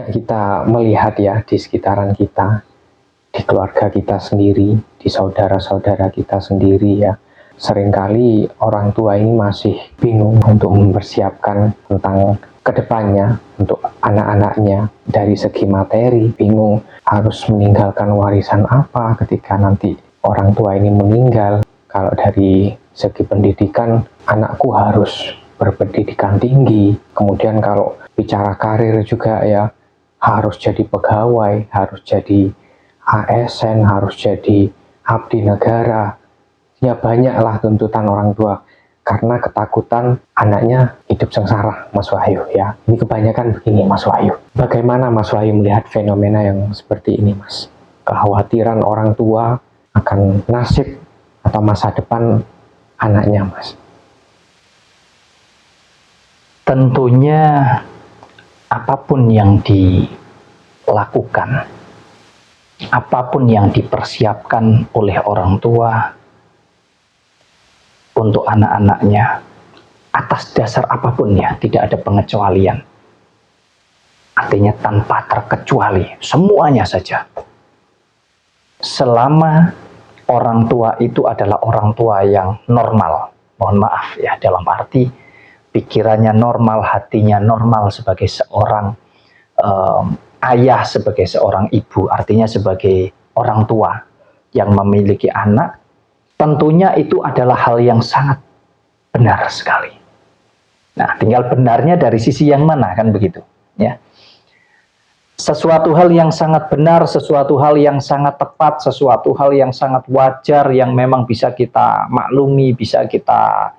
Banyak kita melihat ya di sekitaran kita, di keluarga kita sendiri, di saudara-saudara kita sendiri ya. Seringkali orang tua ini masih bingung untuk mempersiapkan tentang kedepannya untuk anak-anaknya. Dari segi materi, bingung harus meninggalkan warisan apa ketika nanti orang tua ini meninggal. Kalau dari segi pendidikan, anakku harus berpendidikan tinggi. Kemudian kalau bicara karir juga ya, harus jadi pegawai, harus jadi ASN, harus jadi abdi negara. Ya banyaklah tuntutan orang tua karena ketakutan anaknya hidup sengsara, Mas Wahyu ya. Ini kebanyakan begini, Mas Wahyu. Bagaimana Mas Wahyu melihat fenomena yang seperti ini, Mas? Kekhawatiran orang tua akan nasib atau masa depan anaknya, Mas. Tentunya apapun yang dilakukan, apapun yang dipersiapkan oleh orang tua untuk anak-anaknya, atas dasar apapun ya, tidak ada pengecualian. Artinya tanpa terkecuali, semuanya saja. Selama orang tua itu adalah orang tua yang normal, mohon maaf ya, dalam arti pikirannya normal, hatinya normal sebagai seorang ayah, sebagai seorang ibu, artinya sebagai orang tua yang memiliki anak, tentunya itu adalah hal yang sangat benar sekali. Nah, tinggal benarnya dari sisi yang mana, kan begitu ya. Sesuatu hal yang sangat benar, sesuatu hal yang sangat tepat, sesuatu hal yang sangat wajar, yang memang bisa kita maklumi, bisa kita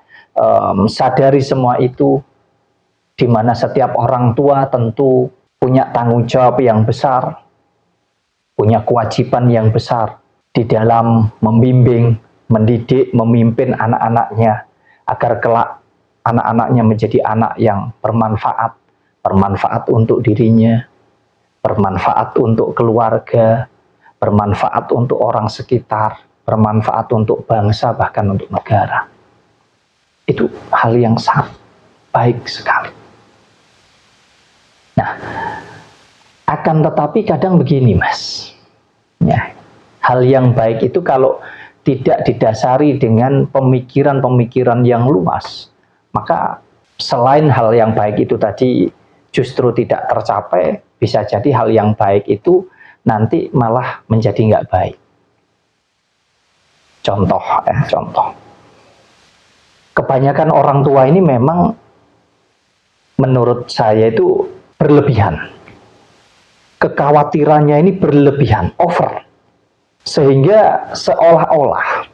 sadari semua itu, di mana setiap orang tua tentu punya tanggung jawab yang besar, punya kewajiban yang besar di dalam membimbing, mendidik, memimpin anak-anaknya agar kelak anak-anaknya menjadi anak yang bermanfaat, bermanfaat untuk dirinya, bermanfaat untuk keluarga, bermanfaat untuk orang sekitar, bermanfaat untuk bangsa, bahkan untuk negara. Itu hal yang sangat baik sekali. Nah, akan tetapi kadang begini, Mas. Ya, hal yang baik itu kalau tidak didasari dengan pemikiran-pemikiran yang luas, maka selain hal yang baik itu tadi justru tidak tercapai, bisa jadi hal yang baik itu nanti malah menjadi nggak baik. Contoh. Kebanyakan orang tua ini memang menurut saya itu berlebihan. Kekhawatirannya ini berlebihan, over. Sehingga seolah-olah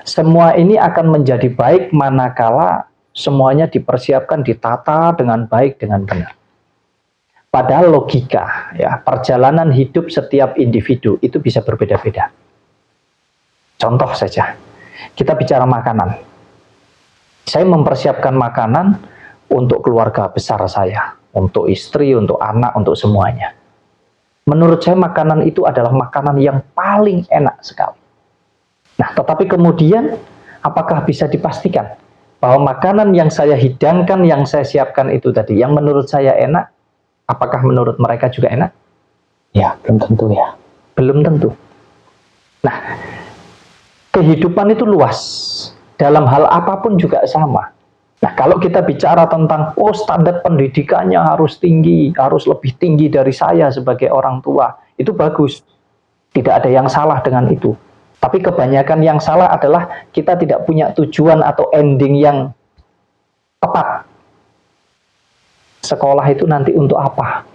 semua ini akan menjadi baik manakala semuanya dipersiapkan, ditata dengan baik, dengan benar. Padahal logika, ya, perjalanan hidup setiap individu itu bisa berbeda-beda. Contoh saja, kita bicara makanan. Saya mempersiapkan makanan untuk keluarga besar saya, untuk istri, untuk anak, untuk semuanya. Menurut saya makanan itu adalah makanan yang paling enak sekali. Nah, tetapi kemudian apakah bisa dipastikan bahwa makanan yang saya hidangkan, yang saya siapkan itu tadi, yang menurut saya enak, apakah menurut mereka juga enak? Ya, belum tentu ya. Belum tentu. Nah, kehidupan itu luas. Dalam hal apapun juga sama. Nah, kalau kita bicara tentang standar pendidikannya harus tinggi, harus lebih tinggi dari saya sebagai orang tua, itu bagus. Tidak ada yang salah dengan itu. Tapi kebanyakan yang salah adalah kita tidak punya tujuan atau ending yang tepat. Sekolah itu nanti untuk apa?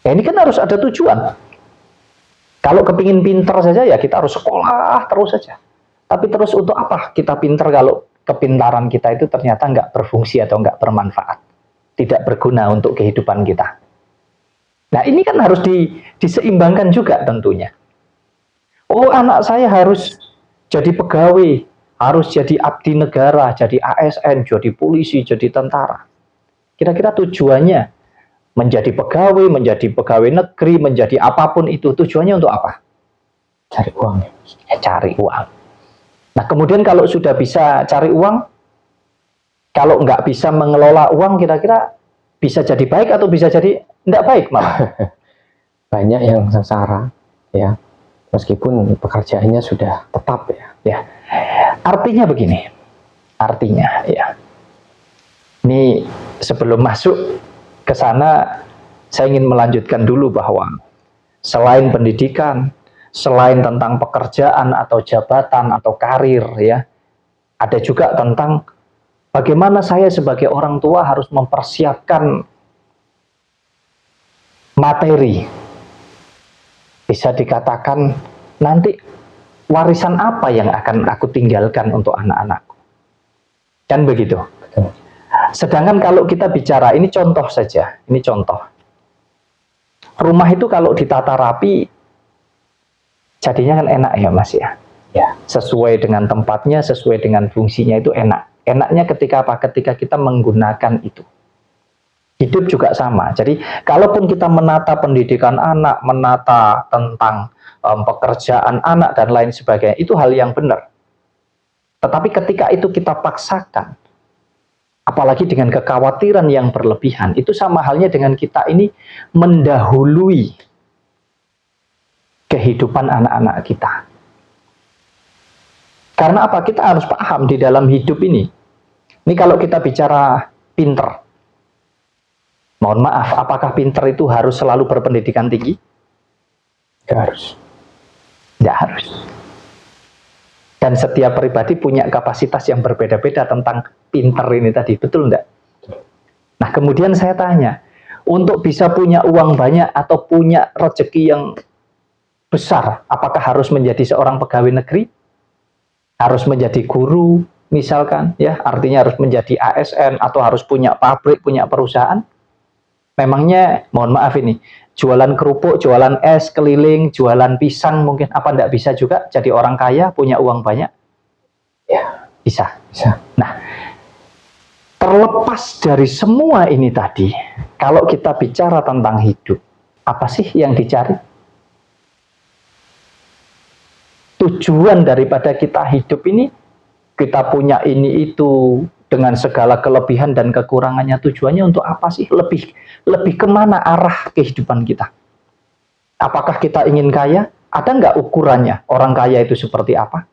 Ya, ini kan harus ada tujuan. Kalau kepingin pinter saja ya kita harus sekolah terus saja. Tapi terus untuk apa kita pinter kalau kepintaran kita itu ternyata nggak berfungsi atau nggak bermanfaat, tidak berguna untuk kehidupan kita. Nah, ini kan harus diseimbangkan juga tentunya. Oh, anak saya harus jadi pegawai, harus jadi abdi negara, jadi ASN, jadi polisi, jadi tentara. Kira-kira tujuannya menjadi pegawai negeri, menjadi apapun itu, tujuannya untuk apa? Cari uang. Ya, cari uang. Nah, kemudian kalau sudah bisa cari uang, kalau nggak bisa mengelola uang, kira-kira bisa jadi baik atau bisa jadi Tidak baik malah. Banyak yang sengsara, ya, meskipun pekerjaannya sudah tetap, ya. Ya, artinya begini, artinya ya. Ini sebelum masuk ke sana, saya ingin melanjutkan dulu bahwa selain pendidikan, selain tentang pekerjaan atau jabatan atau karir, ya, ada juga tentang bagaimana saya sebagai orang tua harus mempersiapkan materi. Bisa dikatakan nanti warisan apa yang akan aku tinggalkan untuk anak-anakku. Kan begitu. Betul. Sedangkan kalau kita bicara, ini contoh saja, ini contoh. Rumah itu kalau ditata rapi, jadinya kan enak ya Mas ya. Ya. Sesuai dengan tempatnya, sesuai dengan fungsinya itu enak. Enaknya ketika apa? Ketika kita menggunakan itu. Hidup juga sama. Jadi, kalaupun kita menata pendidikan anak, menata tentang pekerjaan anak dan lain sebagainya, itu hal yang benar. Tetapi ketika itu kita paksakan, apalagi dengan kekhawatiran yang berlebihan, itu sama halnya dengan kita ini mendahului kehidupan anak-anak kita. Karena apa? Kita harus paham di dalam hidup ini. Ini kalau kita bicara pinter, mohon maaf, apakah pinter itu harus selalu berpendidikan tinggi? Tidak harus. Tidak harus. Dan setiap pribadi punya kapasitas yang berbeda-beda tentang pinter ini tadi, betul enggak? Nah, kemudian saya tanya, untuk bisa punya uang banyak atau punya rezeki yang besar, apakah harus menjadi seorang pegawai negeri? Harus menjadi guru, misalkan, ya, artinya harus menjadi ASN atau harus punya pabrik, punya perusahaan? Memangnya, mohon maaf ini, jualan kerupuk, jualan es keliling, jualan pisang mungkin, apa enggak bisa juga jadi orang kaya, punya uang banyak? Ya, bisa. bisa. Nah, terlepas dari semua ini tadi, kalau kita bicara tentang hidup, apa sih yang dicari? Tujuan daripada kita hidup ini, kita punya ini itu dengan segala kelebihan dan kekurangannya, tujuannya untuk apa sih? Lebih kemana arah kehidupan kita? Apakah kita ingin kaya? Ada nggak ukurannya orang kaya itu seperti apa?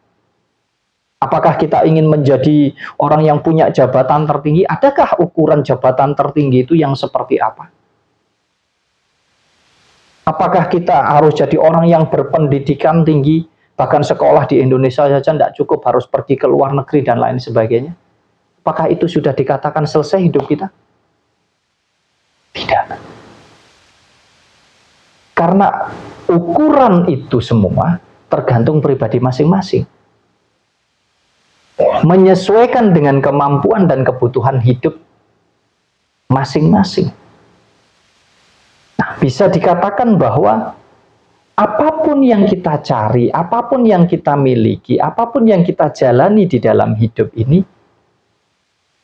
Apakah kita ingin menjadi orang yang punya jabatan tertinggi? Adakah ukuran jabatan tertinggi itu yang seperti apa? Apakah kita harus jadi orang yang berpendidikan tinggi? Bahkan sekolah di Indonesia saja tidak cukup, harus pergi ke luar negeri dan lain sebagainya. Apakah itu sudah dikatakan selesai hidup kita? Tidak. Karena ukuran itu semua tergantung pribadi masing-masing. Menyesuaikan dengan kemampuan dan kebutuhan hidup masing-masing. Nah, bisa dikatakan bahwa apapun yang kita cari, apapun yang kita miliki, apapun yang kita jalani di dalam hidup ini,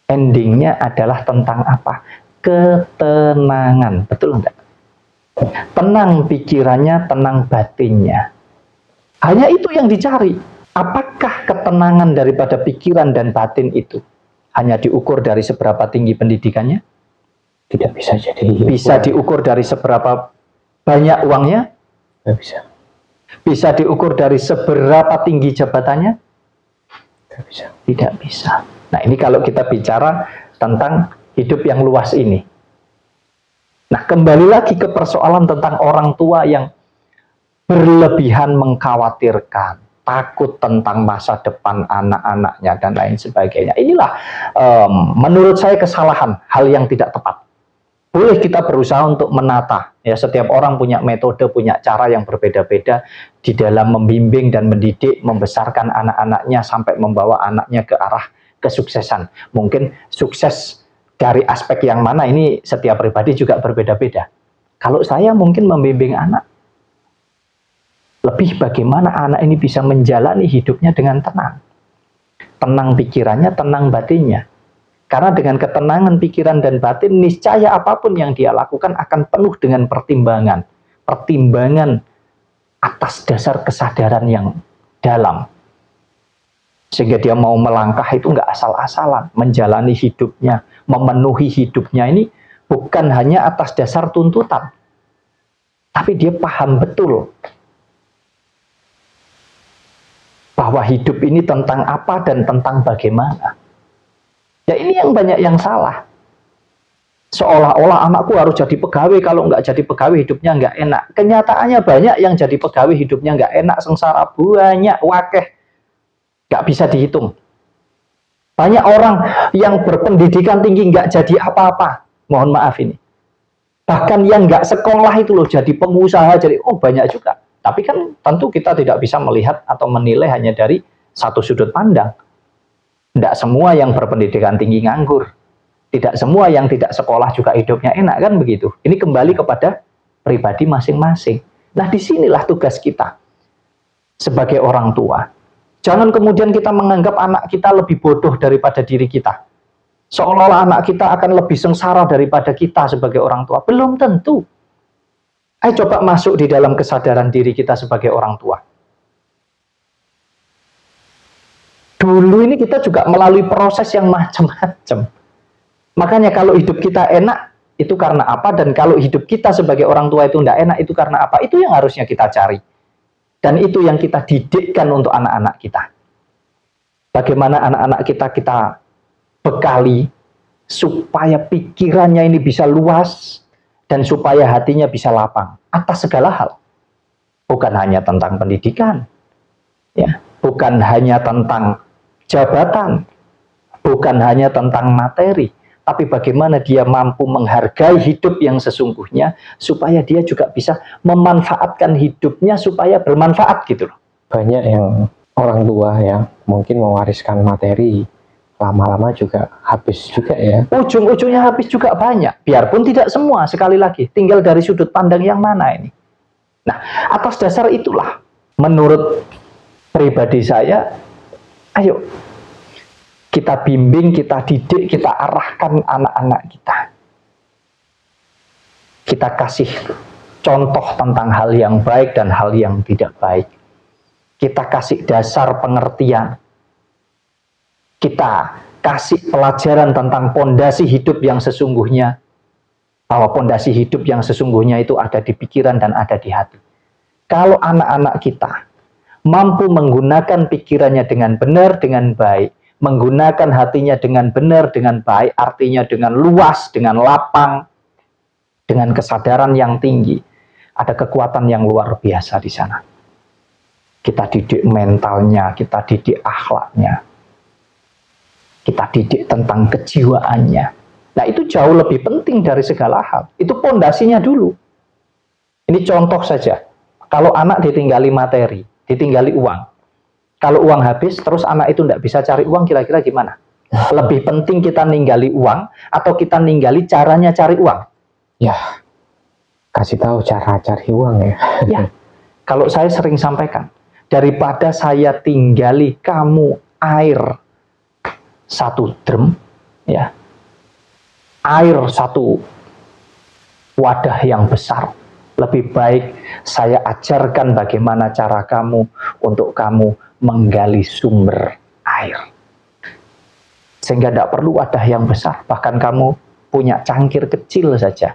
endingnya adalah tentang apa? Ketenangan, betul enggak? Tenang pikirannya, tenang batinnya. Hanya itu yang dicari. Apakah ketenangan daripada pikiran dan batin itu hanya diukur dari seberapa tinggi pendidikannya? Tidak bisa jadi. Bisa diukur dari seberapa banyak uangnya? Tidak bisa. Bisa diukur dari seberapa tinggi jabatannya? Tidak bisa. Tidak bisa. Nah, ini kalau kita bicara tentang hidup yang luas ini. Nah, kembali lagi ke persoalan tentang orang tua yang berlebihan mengkhawatirkan, takut tentang masa depan anak-anaknya dan lain sebagainya. Inilah menurut saya kesalahan, hal yang tidak tepat. Boleh kita berusaha untuk menata, ya, setiap orang punya metode, punya cara yang berbeda-beda di dalam membimbing dan mendidik, membesarkan anak-anaknya sampai membawa anaknya ke arah kesuksesan. Mungkin sukses dari aspek yang mana, ini setiap pribadi juga berbeda-beda. Kalau saya mungkin membimbing anak, lebih bagaimana anak ini bisa menjalani hidupnya dengan tenang. Tenang pikirannya, tenang batinnya. Karena dengan ketenangan pikiran dan batin, niscaya apapun yang dia lakukan akan penuh dengan pertimbangan. Pertimbangan atas dasar kesadaran yang dalam. Sehingga dia mau melangkah itu nggak asal-asalan. Menjalani hidupnya, memenuhi hidupnya ini bukan hanya atas dasar tuntutan, tapi dia paham betul bahwa hidup ini tentang apa dan tentang bagaimana. Ya ini yang banyak yang salah. Seolah-olah anakku harus jadi pegawai, kalau nggak jadi pegawai hidupnya nggak enak. Kenyataannya banyak yang jadi pegawai hidupnya nggak enak, sengsara banyak, wakeh, nggak bisa dihitung. Banyak orang yang berpendidikan tinggi nggak jadi apa-apa, mohon maaf ini. Bahkan yang nggak sekolah itu loh jadi pengusaha, jadi banyak juga. Tapi kan tentu kita tidak bisa melihat atau menilai hanya dari satu sudut pandang. Tidak semua yang berpendidikan tinggi nganggur. Tidak semua yang tidak sekolah juga hidupnya enak, kan begitu. Ini kembali kepada pribadi masing-masing. Nah, disinilah tugas kita sebagai orang tua. Jangan kemudian kita menganggap anak kita lebih bodoh daripada diri kita. Seolah-olah anak kita akan lebih sengsara daripada kita sebagai orang tua. Belum tentu. Ayo coba masuk di dalam kesadaran diri kita sebagai orang tua. Dulu ini kita juga melalui proses yang macam-macam. Makanya kalau hidup kita enak, itu karena apa? Dan kalau hidup kita sebagai orang tua itu tidak enak, itu karena apa? Itu yang harusnya kita cari. Dan itu yang kita didikkan untuk anak-anak kita. Bagaimana anak-anak kita bekali supaya pikirannya ini bisa luas dan supaya hatinya bisa lapang atas segala hal. Bukan hanya tentang pendidikan, ya, bukan hanya tentang jabatan, bukan hanya tentang materi, tapi bagaimana dia mampu menghargai hidup yang sesungguhnya supaya dia juga bisa memanfaatkan hidupnya supaya bermanfaat gitu loh. Banyak yang orang tua ya mungkin mewariskan materi, lama-lama juga habis juga ya. Ujung-ujungnya habis juga banyak, biarpun tidak semua. Sekali lagi, tinggal dari sudut pandang yang mana ini. Nah, atas dasar itulah menurut pribadi saya, ayo kita bimbing, kita didik, kita arahkan anak-anak kita. Kita kasih contoh tentang hal yang baik dan hal yang tidak baik. Kita kasih dasar pengertian. Kita kasih pelajaran tentang pondasi hidup yang sesungguhnya. Bahwa pondasi hidup yang sesungguhnya itu ada di pikiran dan ada di hati. Kalau anak-anak kita mampu menggunakan pikirannya dengan benar, dengan baik, menggunakan hatinya dengan benar, dengan baik, artinya dengan luas, dengan lapang, dengan kesadaran yang tinggi. Ada kekuatan yang luar biasa di sana. Kita didik mentalnya, kita didik akhlaknya, kita didik tentang kejiwaannya. Nah, itu jauh lebih penting dari segala hal. Itu pondasinya dulu. Ini contoh saja. Kalau anak ditinggali materi, ditinggali uang, kalau uang habis, terus anak itu tidak bisa cari uang, kira-kira gimana? Lebih penting kita ninggali uang, atau kita ninggali caranya cari uang? Ya, kasih tahu cara cari uang ya. Ya, kalau saya sering sampaikan, daripada saya tinggali kamu air 1 drum, ya, air 1 wadah yang besar, lebih baik saya ajarkan bagaimana cara kamu untuk kamu menggali sumber air. Sehingga tidak perlu wadah yang besar, bahkan kamu punya cangkir kecil saja,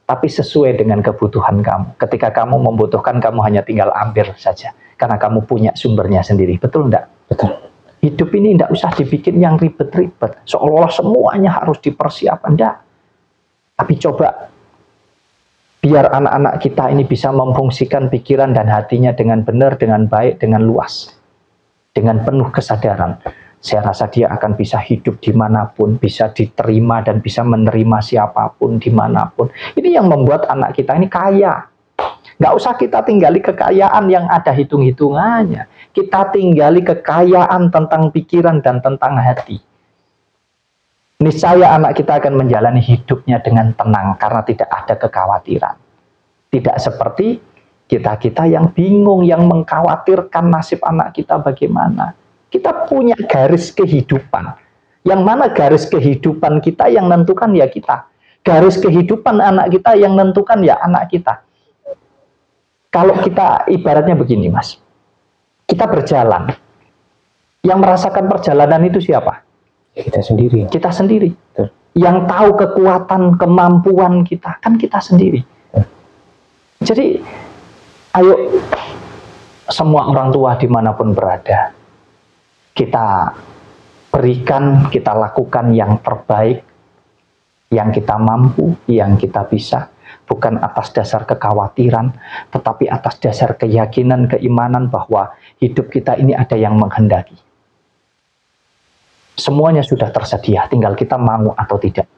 tapi sesuai dengan kebutuhan kamu. Ketika kamu membutuhkan, kamu hanya tinggal ambil saja, karena kamu punya sumbernya sendiri. Betul enggak? Betul. Hidup ini tidak usah dibikin yang ribet-ribet, seolah-olah semuanya harus dipersiapkan. Enggak. Tapi coba biar anak-anak kita ini bisa memfungsikan pikiran dan hatinya dengan benar, dengan baik, dengan luas, dengan penuh kesadaran. Saya rasa dia akan bisa hidup dimanapun, bisa diterima dan bisa menerima siapapun dimanapun. Ini yang membuat anak kita ini kaya. Nggak usah kita tinggali kekayaan yang ada hitung-hitungannya. Kita tinggali kekayaan tentang pikiran dan tentang hati. Niscaya anak kita akan menjalani hidupnya dengan tenang karena tidak ada kekhawatiran. Tidak seperti kita-kita yang bingung, yang mengkhawatirkan nasib anak kita bagaimana. Kita punya garis kehidupan. Yang mana garis kehidupan kita yang menentukan ya kita. Garis kehidupan anak kita yang menentukan ya anak kita. Kalau kita ibaratnya begini, Mas. Kita berjalan. Yang merasakan perjalanan itu siapa? Ya, kita sendiri. Kita sendiri. Betul. Yang tahu kekuatan, kemampuan kita, kan kita sendiri. Jadi, ayo semua orang tua dimanapun berada, kita berikan, kita lakukan yang terbaik, yang kita mampu, yang kita bisa, bukan atas dasar kekhawatiran, tetapi atas dasar keyakinan, keimanan bahwa hidup kita ini ada yang menghendaki. Semuanya sudah tersedia, tinggal kita mau atau tidak.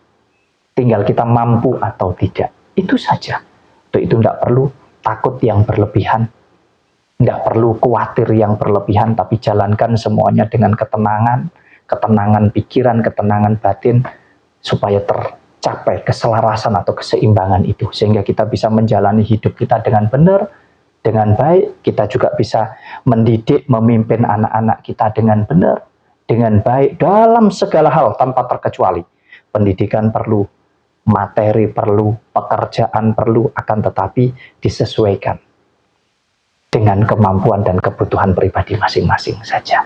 Tinggal kita mampu atau tidak. Itu saja. Untuk itu tidak perlu takut yang berlebihan, tidak perlu khawatir yang berlebihan, tapi jalankan semuanya dengan ketenangan, ketenangan pikiran, ketenangan batin, supaya tercapai keselarasan atau keseimbangan itu, sehingga kita bisa menjalani hidup kita dengan benar, dengan baik. Kita juga bisa mendidik, memimpin anak-anak kita dengan benar, dengan baik, dalam segala hal tanpa terkecuali. Pendidikan perlu, materi perlu, pekerjaan perlu, akan tetapi disesuaikan dengan kemampuan dan kebutuhan pribadi masing-masing saja.